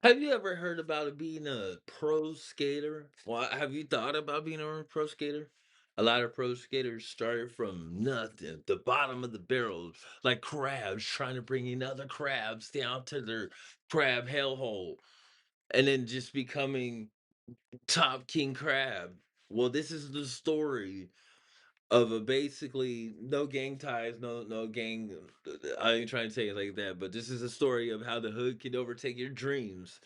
Have you ever heard about being a pro skater? Well, have you thought about being a pro skater? A lot of pro skaters started from nothing, the bottom of the barrel, like crabs trying to bring in other crabs down to their crab hellhole, and then just becoming top king crab. Well, this is the story of a basically no gang ties, no gang. I ain't trying to say it like that, but this is a story of how the hood can overtake your dreams,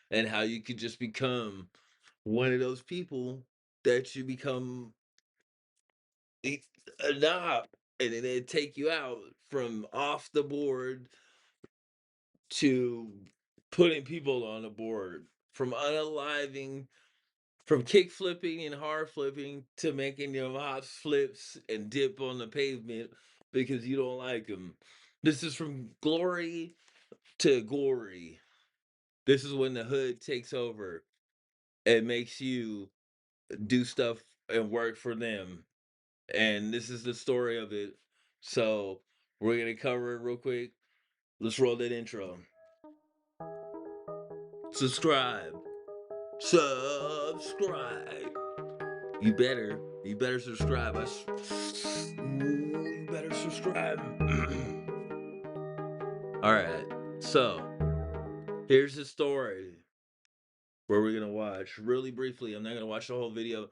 and how you could just become one of those people that you become a a knob, and then it take you out from off the board to putting people on the board, from unaliving, from kick flipping and hard flipping to making them hop flips and dip on the pavement because you don't like them. This is from glory to glory. This is when the hood takes over and makes you do stuff and work for them. And this is the story of it. So we're gonna cover it real quick. Let's roll that intro. Subscribe. Subscribe. You better subscribe. Ooh, you better subscribe. All right. So here's the story where we're gonna watch really briefly. I'm not gonna watch the whole video,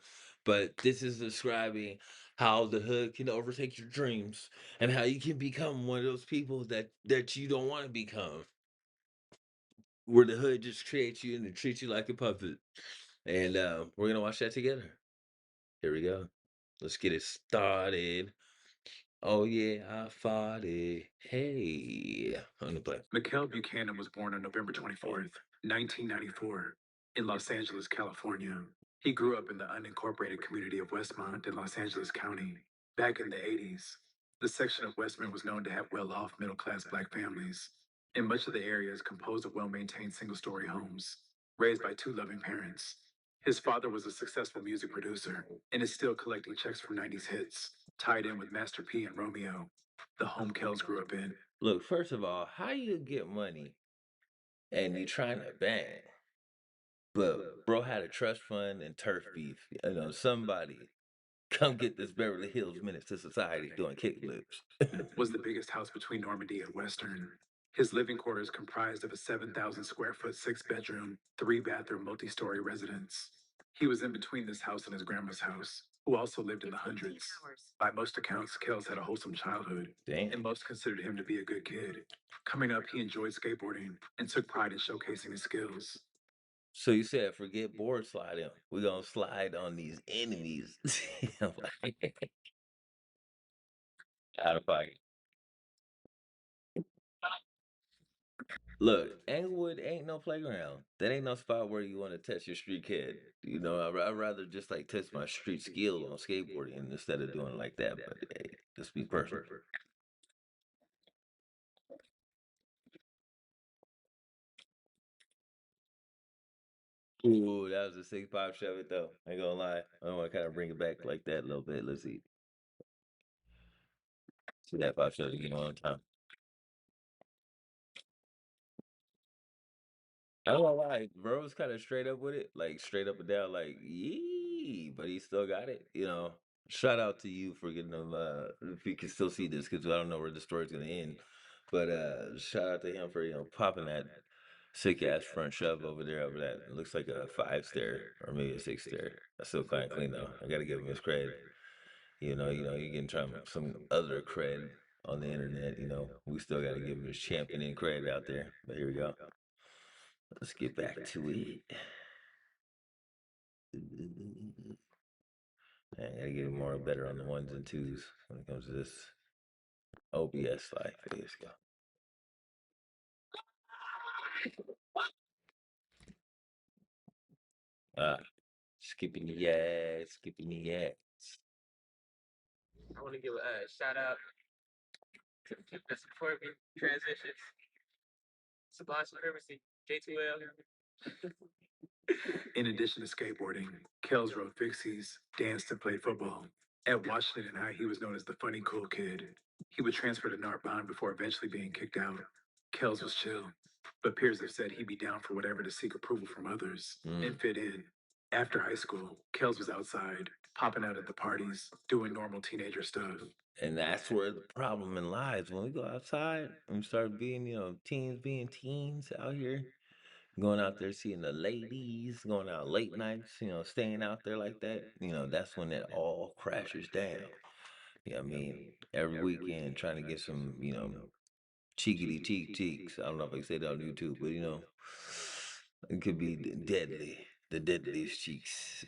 but this is describing how the hood can overtake your dreams and how you can become one of those people that you don't want to become. Where the hood just creates you and it treats you like a puppet. And we're gonna watch that together. Here we go. Let's get it started. Oh yeah, I fought it. Hey, on the play. Mikhail Buchanan was born on November 24th, 1994, in Los Angeles, California. He grew up in the unincorporated community of Westmont in Los Angeles County. Back in the 80s, the section of Westmont was known to have well off middle class black families, and much of the area is composed of well maintained single story homes, raised by two loving parents. His father was a successful music producer and is still collecting checks from 90s hits, tied in with Master P and Romeo, the home Kells grew up in. Look, first of all, how you get money and you trying to bang, but bro had a trust fund and turf beef. You know, somebody come get this Beverly Hills Menace to Society doing kickflips. Was the biggest house between Normandy and Western. His living quarters comprised of a 7,000 square foot, six bedroom, three bathroom, multi story residence. He was in between this house and his grandma's house, who also lived in the hundreds. By most accounts, Kells had a wholesome childhood, and Damn. most considered him to be a good kid. Coming up, he enjoyed skateboarding and took pride in showcasing his skills. So you said forget board sliding. We're gonna slide on these enemies. I'm like, out of pocket. Look, Englewood ain't no playground. That ain't no spot where you want to test your street kid. You know, I'd rather just like test my street skill on skateboarding instead of doing it like that. But hey, just be personal. Ooh, that was a 6'5" shove it though. I ain't gonna lie. I want to kind of bring it back like that a little bit. Let's see. See that 5 shove again one time. I don't know why. Bro was kind of straight up with it, like straight up and down, like yee, but he still got it. You know, shout out to you for getting them. If you can still see this, because I don't know where the story's gonna end, but shout out to him for popping that sick ass front shove over there. Over that, it looks like a 5 stair or maybe a 6 stair. That's still kind of clean though. I gotta give him his credit. You can try some other cred on the internet. You know, we still gotta give him his championing credit out there. But here we go. Let's get back to it. I gotta get more better on the ones and twos when it comes to this OBS slide. Let's go. Ah, skipping the ass, skipping the ass. I want to give a shout out to the people that support me, transitions, Sublime Supremacy, J2L. In addition to skateboarding, Kells rode fixies, danced, and played football. At Washington High, he was known as the funny cool kid. He would transfer to Narbonne before eventually being kicked out. Kells was chill. But peers have said he'd be down for whatever to seek approval from others Mm. and fit in. After high school, Kels was outside, popping out at the parties, doing normal teenager stuff. And that's where the problem in lies. When we go outside and we start being, teens being teens out here, going out there seeing the ladies, going out late nights, staying out there like that, that's when it all crashes down. I mean? Every weekend trying to get some, cheekity cheeks. I don't know if I can say that on YouTube, but it could be deadly. The deadliest cheeks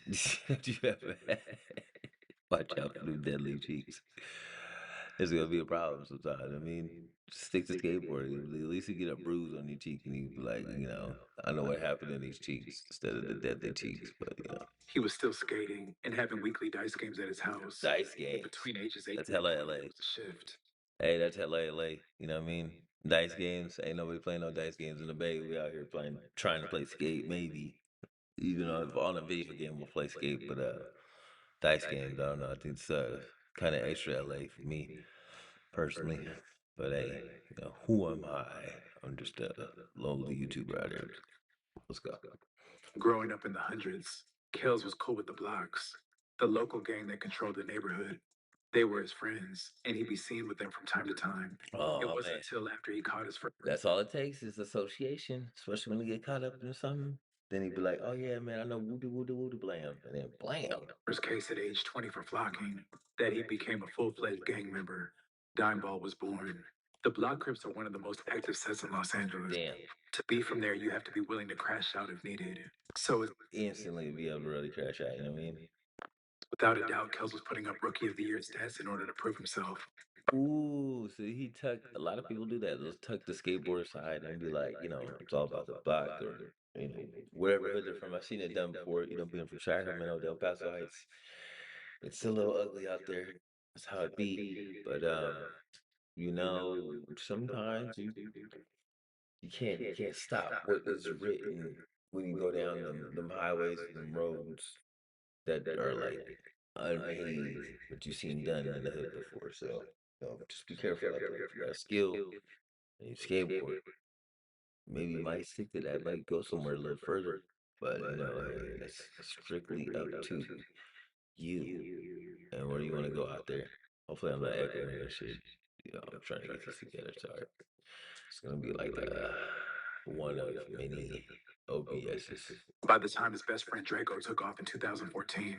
that you ever had. Watch out for the deadly cheeks. It's gonna be a problem sometimes. I mean, stick to skateboarding. At least you get a bruise on your cheek and you be like, I know what happened in these cheeks instead of the deadly cheeks. But He was still skating and having weekly dice games at his house. dice But games. between ages 8 That's and hella 20, there LA. was a shift. Hey, that's hella LA. You know what I mean? Dice games. Ain't nobody playing no dice games in the Bay. We out here playing, trying to play skate, maybe. Even though if on a video game we'll play skate, but dice games, I don't know. I think it's kind of extra LA for me personally. But hey, who am I? I'm just a lonely YouTuber out here. Let's go. Growing up in the hundreds, Kels was cool with the Blocks, the local gang that controlled the neighborhood. They were his friends, and he'd be seen with them from time to time. It Oh wasn't man, until after he caught his first that's all it takes is association, especially when you get caught up in something. Then he'd be like, "Oh yeah, man, I know woody woody woody blam," and then blam. case at age 20 for flocking that he became a full-fledged gang member. Dimeball was born. The Block Crips are one of the most active sets in Los Angeles. Damn. To be from there, you have to be willing to crash out if needed. So, Instantly be able to really crash out, you know what I mean? without a doubt, Kels was putting up Rookie of the Year stats in order to prove himself. Ooh, so he tuck a lot of people do that. They'll tuck the skateboard side and be like, it's all about the block or whatever hood they're from. I've seen it done before, being from Sacramento, Del Paso Heights. It's a little ugly out there. That's how it be. But sometimes you can't stop what is written when you go down them highways and them roads that are like unpaved, but you've seen done in the hood before. So, just be careful out there. If you got a skill and you skateboard, maybe you might stick to that, might go somewhere a little further. But hey, that's strictly up to you and where you want to go out there. Hopefully, I'm not echoing and shit. I'm trying to get this together. Sorry. It's gonna be like one of many OBSs. By the time his best friend Draco took off in 2014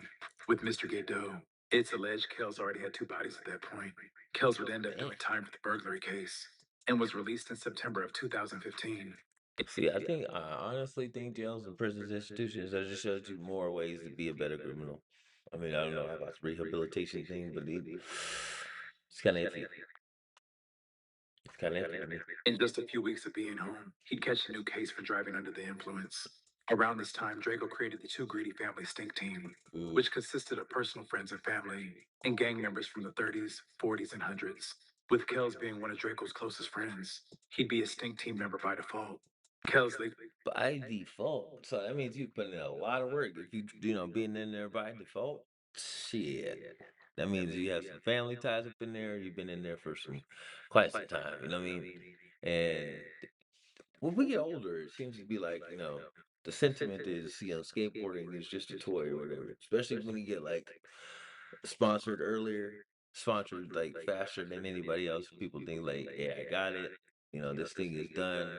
with Mr. Gado, it's alleged Kells already had two bodies at that point. Kells would end up doing time for the burglary case and was released in September of 2015. See, I honestly think jails and prisons institutions that just shows you more ways to be a better criminal. I mean, I don't know about the rehabilitation thing, but it's kind of iffy. It's kind of iffy to me. In just a few weeks of being home, he'd catch a new case for driving under the influence. Around this time, Draco created the Two Greedy Family Stink Team, Ooh. which consisted of personal friends and family, and gang members from the 30s, 40s, and 100s. With Kells being one of Draco's closest friends, he'd be a Stink Team member by default. Kells, By default, so that means you put in a lot of work. If being in there by default, shit. That means you have some family ties up in there. You've been in there for quite some time. You know what I mean? And when we get older, it seems to be like, the sentiment is, skateboarding is just a toy or whatever. Especially when you get like sponsored earlier, sponsored like faster than anybody else. People think like, yeah, I got it. This thing is done.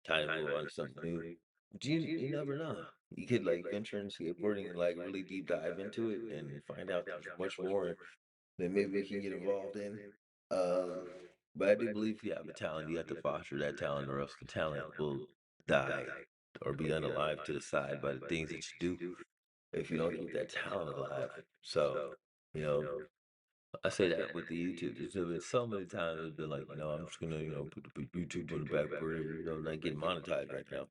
Time to move on to something new. But you never know. You could like venture into skateboarding and like really deep dive into it and find out there's much more that maybe we can get involved in. Um, but I do believe if you have a talent, you have to foster that talent, or else the talent will die or be unalive to the side by the things that you do if you don't keep that talent alive. So, you know, I say that with the YouTube. There's been so many times it's been like, I'm just gonna, put the YouTube on the back burner, not getting monetized right now,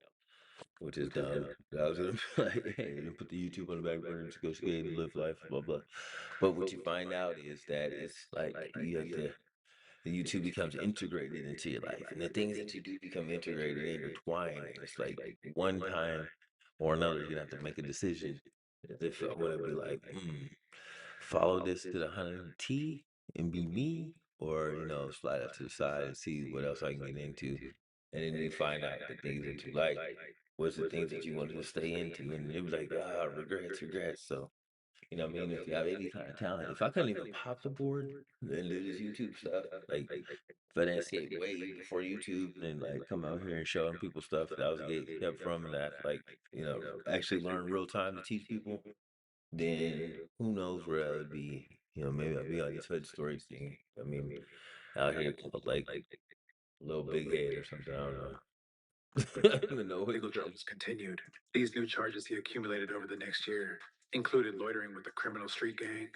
which is dumb. I was gonna be like, hey, put the YouTube on the back burner, just go skate and live life, blah blah. But what you find out is that it's like you have to the YouTube becomes integrated into your life, and the things that you do become integrated, intertwined. And it's like one time or another, you're gonna have to make a decision. If I want to be like, follow this to the 100 T and be me, or slide out to the side and see what else I can get into. and then you find out the things that you like. What's the things that you wanted to stay into, and it was like, ah, regrets, regrets. So you know what I mean? If you have any kind of talent, if I couldn't even pop the board and do this YouTube stuff, like if I didn't skate way before YouTube and like come out here and showing people stuff that I was getting help from and that like, you know, actually learn real time to teach people, then who knows where I would be. You know, maybe I'd be on this hood stories thing. I mean, out here called like little big head or something. I don't know. I don't even know what Legal it troubles is. continued. These new charges he accumulated over the next year included loitering with a criminal street gang,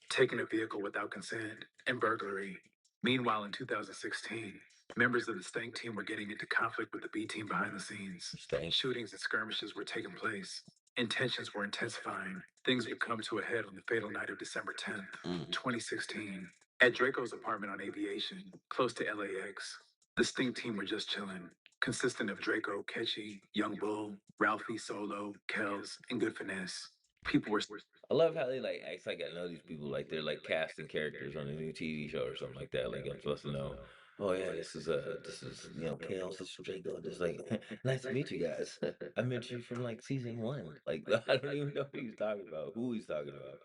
taking a vehicle without consent, and burglary. Meanwhile, in 2016, members of the Stank team were getting into conflict with the B team behind the scenes. Stay. Shootings and skirmishes were taking place, and tensions were intensifying. Things would come to a head on the fatal night of December 10th, 2016, at Draco's apartment on Aviation, close to LAX. The Stink team were just chilling, consisting of Draco, Ketchy, Young Bull, Ralphie, Solo, Kells, and Good Finesse. People were I love how they like act like I know these people, like they're like casting characters on a new TV show or something like that. Like I'm supposed to know. Oh yeah, this is Kales, this is Draco. Just like nice to meet you guys. I met you from like season one. Like I don't even know what he's talking about, who he's talking about.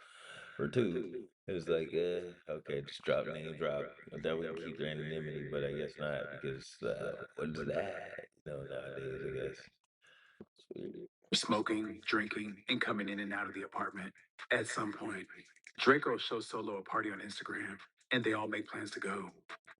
Or two. It was like, okay, just drop name drop. That we can keep their anonymity, but I guess not because what is that? You know, nowadays I guess. It's weird. smoking, drinking, and coming in and out of the apartment. At some point, Draco shows Solo a party on Instagram, and they all make plans to go.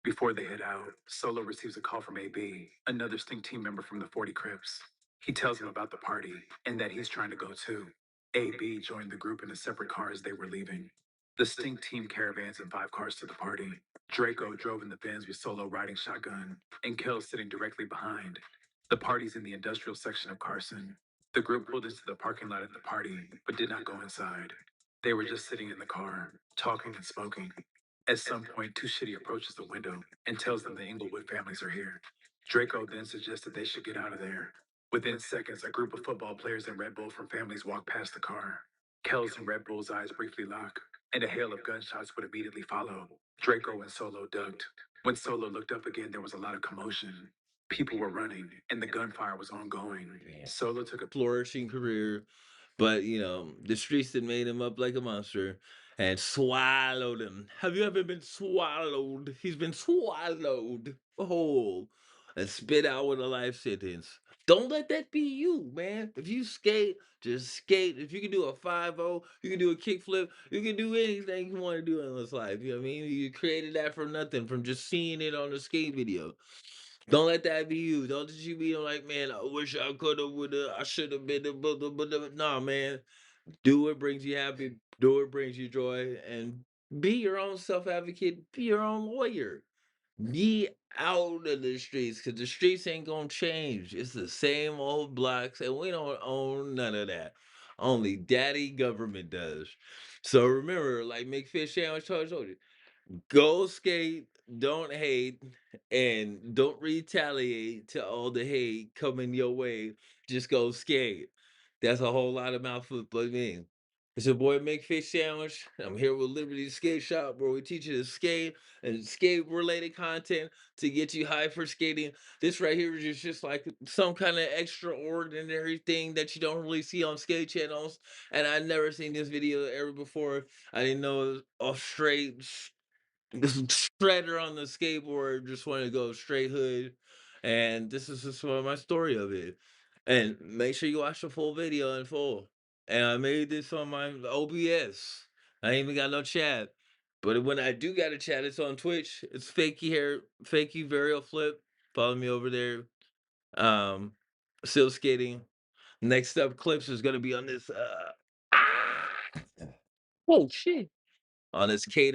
Before they head out, Solo receives a call from AB, another Stink team member from the 40 Crips. He tells him about the party and that he's trying to go too. AB joined the group in a separate car as they were leaving. The Stink team caravans in 5 cars to the party. Draco drove in the Benz with Solo riding shotgun, and Kel sitting directly behind. The party's in the industrial section of Carson. The group pulled into the parking lot at the party, but did not go inside. They were just sitting in the car, talking and smoking. At some point, Too Shitty approaches the window and tells them the Inglewood families are here. Draco then suggested they should get out of there. Within seconds, a group of football players and Red Bull from families walk past the car. Kells and Red Bull's eyes briefly lock, and a hail of gunshots would immediately follow. Draco and Solo ducked. When Solo looked up again, there was a lot of commotion. People were running, and the gunfire was ongoing. Yeah. Solo took a Flourishing career, but you know, the streets that made him up like a monster and swallowed him. Have you ever been swallowed? He's been swallowed whole and spit out with a life sentence. Don't let that be you, man. If you skate, just skate. If you can do a 5-0, you can do a kickflip, you can do anything you want to do in this life. You know what I mean? You created that from nothing, from just seeing it on a skate video. Don't let that be you. Don't let you be like, man, I wish I could have, would have, I should have been, but nah, man. Do what brings you happy. Do what brings you joy, and be your own self advocate. Be your own lawyer. Be out of the streets, cause the streets ain't gonna change. It's the same old blocks, and we don't own none of that. Only daddy government does. So remember, like McFish Sandwich told you, go skate, don't hate, and don't retaliate to all the hate coming your way. Just go skate. That's a whole lot of mouthful, but man. It's your boy Make Fish Sandwich. I'm here with Liberty Skate Shop, where we teach you to skate and skate related content to get you high for skating. This right here is just like some kind of extraordinary thing that you don't really see on skate channels. And I never seen this video ever before. I didn't know it was a straight this shredder on the skateboard, just wanted to go straight hood, and this is just my story of it. And make sure you watch the full video in full. And I made this on my OBS. I ain't even got no chat. But when I do got a chat, it's on Twitch. It's Fakey Varial Flip. Follow me over there. Um, Still skating. Next up, clips is gonna be on this. Oh shit! On this K